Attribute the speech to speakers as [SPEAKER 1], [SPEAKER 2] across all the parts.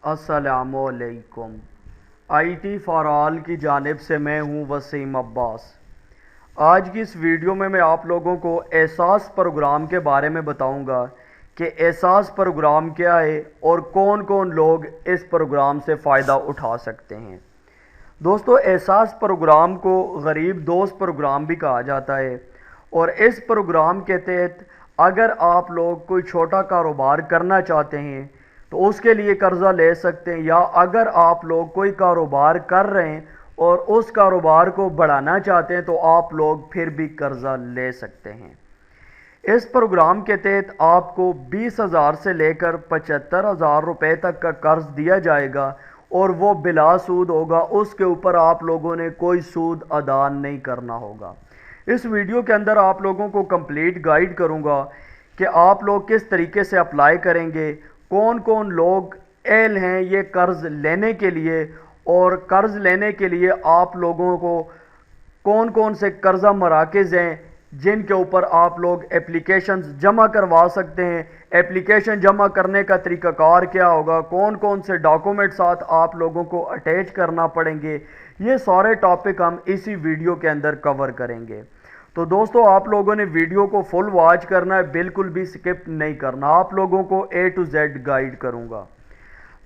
[SPEAKER 1] अस्सलामुअलैकुम। IT for all की जानिब से मैं हूं वसीम अब्बास। आज की इस वीडियो में मैं आप लोगों को एहसास प्रोग्राम के बारे में बताऊंगा कि एहसास प्रोग्राम क्या है और कौन कौन लोग इस प्रोग्राम से फ़ायदा उठा सकते हैं। दोस्तों, एहसास प्रोग्राम को गरीब दोस्त प्रोग्राम भी कहा जाता है और इस प्रोग्राम के तहत अगर आप लोग कोई छोटा कारोबार करना चाहते हैं तो उसके लिए कर्ज़ा ले सकते हैं, या अगर आप लोग कोई कारोबार कर रहे हैं और उस कारोबार को बढ़ाना चाहते हैं तो आप लोग फिर भी कर्ज़ा ले सकते हैं। इस प्रोग्राम के तहत आपको 20,000 से लेकर 75,000 रुपये तक का कर्ज दिया जाएगा और वो बिला सूद होगा। उसके ऊपर आप लोगों ने कोई सूद अदा नहीं करना होगा। इस वीडियो के अंदर आप लोगों को कंप्लीट गाइड करूंगा कि आप लोग किस तरीके से अप्लाई करेंगे, कौन कौन लोग एल हैं ये कर्ज लेने के लिए, और कर्ज लेने के लिए आप लोगों को कौन कौन से कर्जा मराकज़ हैं जिनके ऊपर आप लोग एप्लीकेशंस जमा करवा सकते हैं। एप्लीकेशन जमा करने का तरीक़ाकार क्या होगा, कौन कौन से डॉक्यूमेंट साथ आप लोगों को अटैच करना पड़ेंगे, ये सारे टॉपिक हम इसी वीडियो के अंदर कवर करेंगे। तो दोस्तों, आप लोगों ने वीडियो को फुल वॉच करना है, बिल्कुल भी स्किप नहीं करना। आप लोगों को A to Z गाइड करूंगा।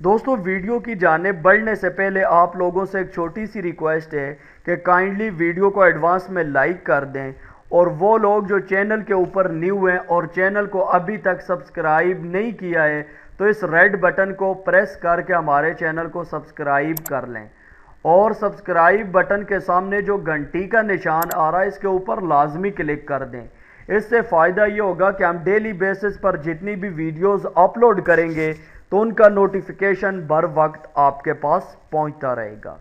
[SPEAKER 1] दोस्तों, वीडियो की जानिब बढ़ने से पहले आप लोगों से एक छोटी सी रिक्वेस्ट है कि काइंडली वीडियो को एडवांस में लाइक कर दें, और वो लोग जो चैनल के ऊपर न्यू हैं और चैनल को अभी तक सब्सक्राइब नहीं किया है तो इस रेड बटन को प्रेस करके हमारे चैनल को सब्सक्राइब कर लें, और सब्सक्राइब बटन के सामने जो घंटी का निशान आ रहा है इसके ऊपर लाजमी क्लिक कर दें। इससे फ़ायदा ये होगा कि हम डेली बेसिस पर जितनी भी वीडियोस अपलोड करेंगे तो उनका नोटिफिकेशन बर वक्त आपके पास पहुंचता रहेगा।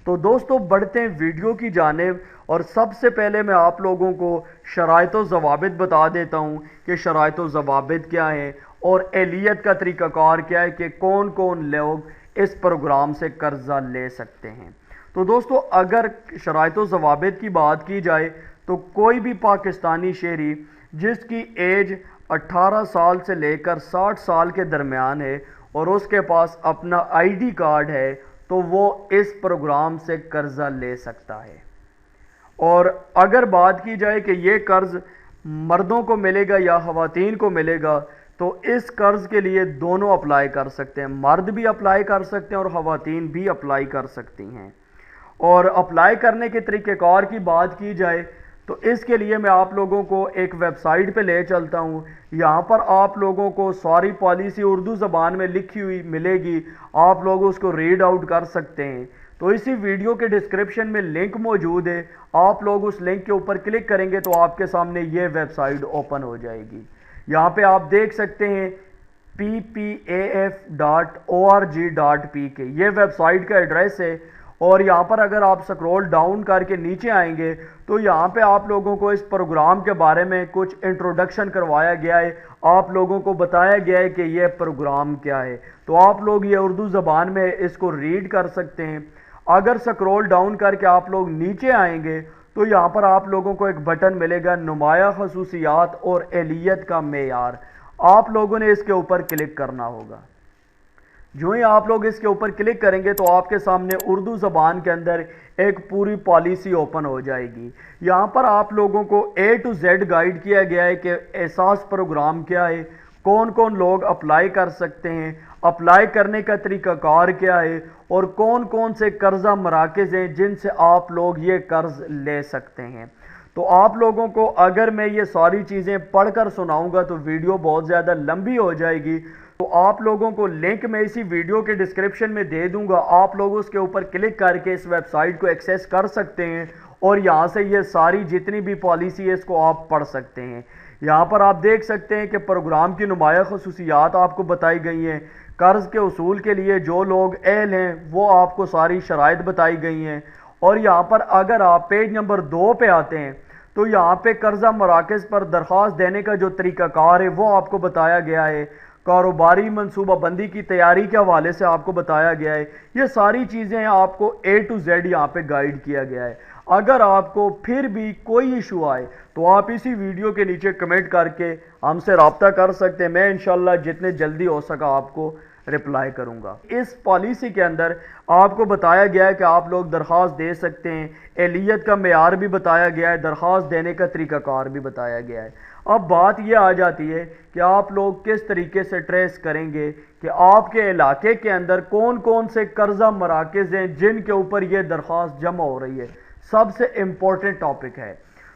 [SPEAKER 1] तो दोस्तों, बढ़ते हैं वीडियो की जानिब, और सबसे पहले मैं आप लोगों को शराइत व ज़वाबित बता देता हूं कि शराइत व ज़वाबित क्या है और एलियत का तरीक़ाकार क्या है कि कौन कौन लोग इस प्रोग्राम से कर्जा ले सकते हैं। तो दोस्तों, अगर शराइत व ज़वाबित की बात की जाए तो कोई भी पाकिस्तानी शहरी जिसकी एज 18 साल से लेकर 60 साल के दरमियान है और उसके पास अपना ID कार्ड है तो वो इस प्रोग्राम से कर्जा ले सकता है। और अगर बात की जाए कि ये कर्ज मर्दों को मिलेगा या ख़वातीन को मिलेगा, तो इस कर्ज के लिए दोनों अप्लाई कर सकते हैं, मर्द भी अप्लाई कर सकते हैं और ख़वातीन भी अप्लाई कर सकती हैं। और अप्लाई करने के तरीक़ेकार की बात की जाए तो इसके लिए मैं आप लोगों को एक वेबसाइट पे ले चलता हूँ। यहाँ पर आप लोगों को सारी पॉलिसी उर्दू ज़बान में लिखी हुई मिलेगी, आप लोग उसको रीड आउट कर सकते हैं। तो इसी वीडियो के डिस्क्रिप्शन में लिंक मौजूद है, आप लोग उस लिंक के ऊपर क्लिक करेंगे तो आपके सामने ये वेबसाइट ओपन हो जाएगी। यहाँ पे आप देख सकते हैं ppaf.org.pk, ये वेबसाइट का एड्रेस है। और यहाँ पर अगर आप स्क्रॉल डाउन करके नीचे आएंगे तो यहाँ पे आप लोगों को इस प्रोग्राम के बारे में कुछ इंट्रोडक्शन करवाया गया है, आप लोगों को बताया गया है कि यह प्रोग्राम क्या है। तो आप लोग ये उर्दू ज़बान में इसको रीड कर सकते हैं। अगर स्क्रॉल डाउन करके आप लोग नीचे आएंगे तो यहाँ पर आप लोगों को एक बटन मिलेगा नुमाया खसूसियात और एलियत का मेयार, आप लोगों ने इसके ऊपर क्लिक करना होगा। जो ही आप लोग इसके ऊपर क्लिक करेंगे तो आपके सामने उर्दू ज़बान के अंदर एक पूरी पॉलिसी ओपन हो जाएगी। यहाँ पर आप लोगों को A to Z गाइड किया गया है कि एहसास प्रोग्राम क्या है, कौन कौन लोग अप्लाई कर सकते हैं, अप्लाई करने का तरीक़ाकार क्या है, और कौन कौन से कर्जा मराकज़ हैं जिनसे आप लोग ये कर्ज ले सकते हैं। तो आप लोगों को अगर मैं ये सारी चीज़ें पढ़कर सुनाऊंगा तो वीडियो बहुत ज़्यादा लंबी हो जाएगी। तो आप लोगों को लिंक मैं इसी वीडियो के डिस्क्रिप्शन में दे दूंगा, आप लोग उसके ऊपर क्लिक करके इस वेबसाइट को एक्सेस कर सकते हैं और यहाँ से ये सारी जितनी भी पॉलिसी है इसको आप पढ़ सकते हैं। यहाँ पर आप देख सकते हैं कि प्रोग्राम की नुमाया खसूसियात आपको बताई गई हैं। कर्ज के उसूल के लिए जो लोग एल हैं वो आपको सारी शराइत बताई गई हैं। और यहाँ पर अगर आप पेज नंबर 2 पे आते हैं तो यहाँ पे कर्जा मराकज़ पर दरख्वास्त देने का जो तरीक़ाकार है वो आपको बताया गया है। कारोबारी मनसूबाबंदी की तैयारी के हवाले से आपको बताया गया है। ये सारी चीज़ें आपको A to Z यहाँ पे गाइड किया गया है। अगर आपको फिर भी कोई इशू आए तो आप इसी वीडियो के नीचे कमेंट करके हमसे रब्ता कर सकते हैं। मैं इंशाल्लाह जितने जल्दी हो सका आपको رپلائی کروں گا۔ اس پالیسی کے اندر آپ کو بتایا گیا ہے کہ آپ لوگ درخواست دے سکتے ہیں، اہلیت کا معیار بھی بتایا گیا ہے، درخواست دینے کا طریقہ کار بھی بتایا گیا ہے۔ اب بات یہ آ جاتی ہے کہ آپ لوگ کس طریقے سے ٹریس کریں گے کہ آپ کے علاقے کے اندر کون کون سے قرضہ مراکز ہیں جن کے اوپر یہ درخواست جمع ہو رہی ہے۔ سب سے امپورٹنٹ ٹاپک ہے۔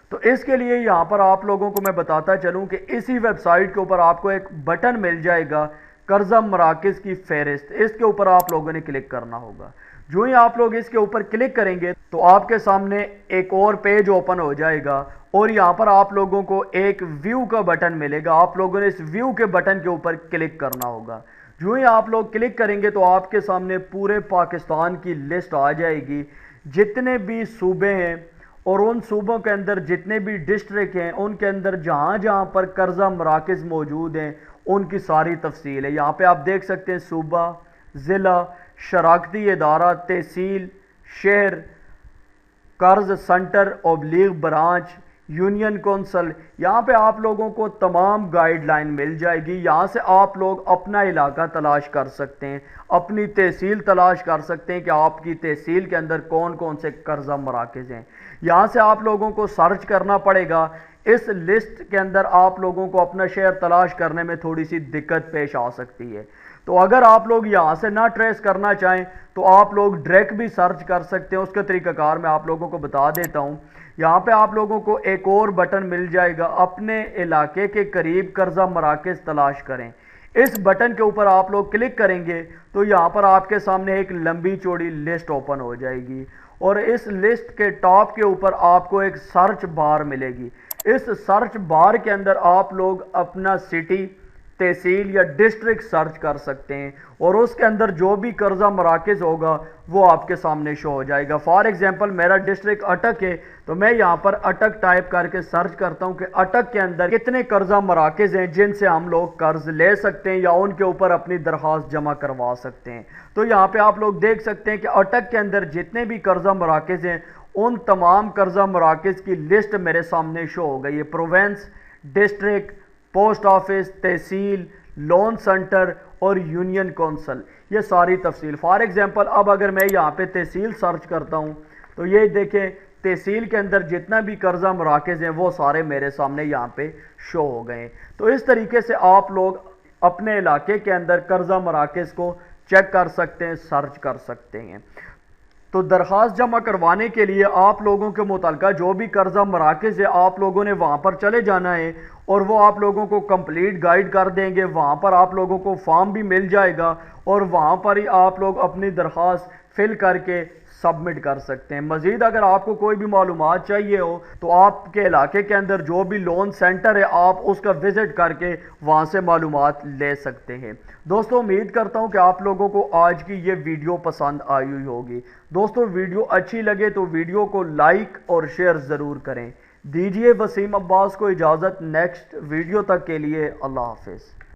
[SPEAKER 1] تو اس کے لیے یہاں پر آپ لوگوں کو میں بتاتا چلوں کہ اسی ویب سائٹ کے اوپر آپ کو ایک بٹن مل جائے گا، قرضہ مراکز کی فہرست، اس کے اوپر آپ لوگوں نے کلک کرنا ہوگا۔ جو ہی آپ لوگ اس کے اوپر کلک کریں گے تو آپ کے سامنے ایک اور پیج اوپن ہو جائے گا اور یہاں پر آپ لوگوں کو ایک ویو کا بٹن ملے گا۔ آپ لوگوں نے اس ویو کے بٹن کے اوپر کلک کرنا ہوگا۔ جو ہی آپ لوگ کلک کریں گے تو آپ کے سامنے پورے پاکستان کی لسٹ آ جائے گی، جتنے بھی صوبے ہیں اور ان صوبوں کے اندر جتنے بھی ڈسٹرکٹ ہیں ان کے اندر جہاں جہاں پر قرضہ مراکز موجود ہیں ان کی ساری تفصیل ہے۔ یہاں پہ آپ دیکھ سکتے ہیں صوبہ، ضلع، شراکتی ادارہ، تحصیل، شہر، قرض سنٹر / برانچ، یونین کونسل۔ یہاں پہ آپ لوگوں کو تمام گائیڈ لائن مل جائے گی۔ یہاں سے آپ لوگ اپنا علاقہ تلاش کر سکتے ہیں، اپنی تحصیل تلاش کر سکتے ہیں کہ آپ کی تحصیل کے اندر کون کون سے قرضہ مراکز ہیں۔ یہاں سے آپ لوگوں کو سرچ کرنا پڑے گا۔ اس لسٹ کے اندر آپ لوگوں کو اپنا شہر تلاش کرنے میں تھوڑی سی دقت پیش آ سکتی ہے۔ تو اگر آپ لوگ یہاں سے نہ ٹریس کرنا چاہیں تو آپ لوگ ڈائریکٹ بھی سرچ کر سکتے ہیں۔ اس کا طریقہ کار میں آپ لوگوں کو بتا دیتا ہوں۔ یہاں پہ آپ لوگوں کو ایک اور بٹن مل جائے گا، اپنے علاقے کے قریب قرضہ مراکز تلاش کریں۔ اس بٹن کے اوپر آپ لوگ کلک کریں گے تو یہاں پر آپ کے سامنے ایک لمبی چوڑی لسٹ اوپن ہو جائے گی اور اس لسٹ کے ٹاپ کے اوپر آپ کو ایک سرچ بار ملے گی۔ اس سرچ بار کے اندر آپ لوگ اپنا سٹی، تحصیل یا ڈسٹرکٹ سرچ کر سکتے ہیں اور اس کے اندر جو بھی قرضہ مراکز ہوگا وہ آپ کے سامنے شو ہو جائے گا۔ فار ایگزامپل میرا ڈسٹرکٹ اٹک ہے تو میں یہاں پر اٹک ٹائپ کر کے سرچ کرتا ہوں کہ اٹک کے اندر کتنے قرضہ مراکز ہیں جن سے ہم لوگ قرض لے سکتے ہیں یا ان کے اوپر اپنی درخواست جمع کروا سکتے ہیں۔ تو یہاں پہ آپ لوگ دیکھ سکتے ہیں کہ اٹک کے اندر جتنے بھی قرضہ مراکز ہیں ان تمام قرضہ مراکز کی لسٹ میرے سامنے شو ہو گئی ہے۔ پروونس، ڈسٹرکٹ، پوسٹ آفس، تحصیل، لون سنٹر اور یونین کونسل، یہ ساری تفصیل۔ فار ایگزامپل اب اگر میں یہاں پہ تحصیل سرچ کرتا ہوں تو یہ دیکھیں تحصیل کے اندر جتنا بھی قرضہ مراکز ہیں وہ سارے میرے سامنے یہاں پہ شو ہو گئے ہیں۔ تو اس طریقے سے آپ لوگ اپنے علاقے کے اندر قرضہ مراکز کو چیک کر سکتے ہیں، سرچ کر سکتے ہیں۔ تو درخواست جمع کروانے کے لیے آپ لوگوں کے متعلقہ جو بھی قرضہ مراکز ہے آپ لوگوں نے وہاں پر چلے جانا ہے اور وہ آپ لوگوں کو کمپلیٹ گائیڈ کر دیں گے۔ وہاں پر آپ لوگوں کو فارم بھی مل جائے گا اور وہاں پر ہی آپ لوگ اپنی درخواست فل کر کے سبمٹ کر سکتے ہیں۔ مزید اگر آپ کو کوئی بھی معلومات چاہیے ہو تو آپ کے علاقے کے اندر جو بھی لون سینٹر ہے آپ اس کا وزٹ کر کے وہاں سے معلومات لے سکتے ہیں۔ دوستو امید کرتا ہوں کہ آپ لوگوں کو آج کی یہ ویڈیو پسند آئی ہوئی ہوگی۔ دوستو ویڈیو اچھی لگے تو ویڈیو کو لائک اور شیئر ضرور کریں۔ دیجیے وسیم عباس کو اجازت، نیکسٹ ویڈیو تک کے لیے اللہ حافظ۔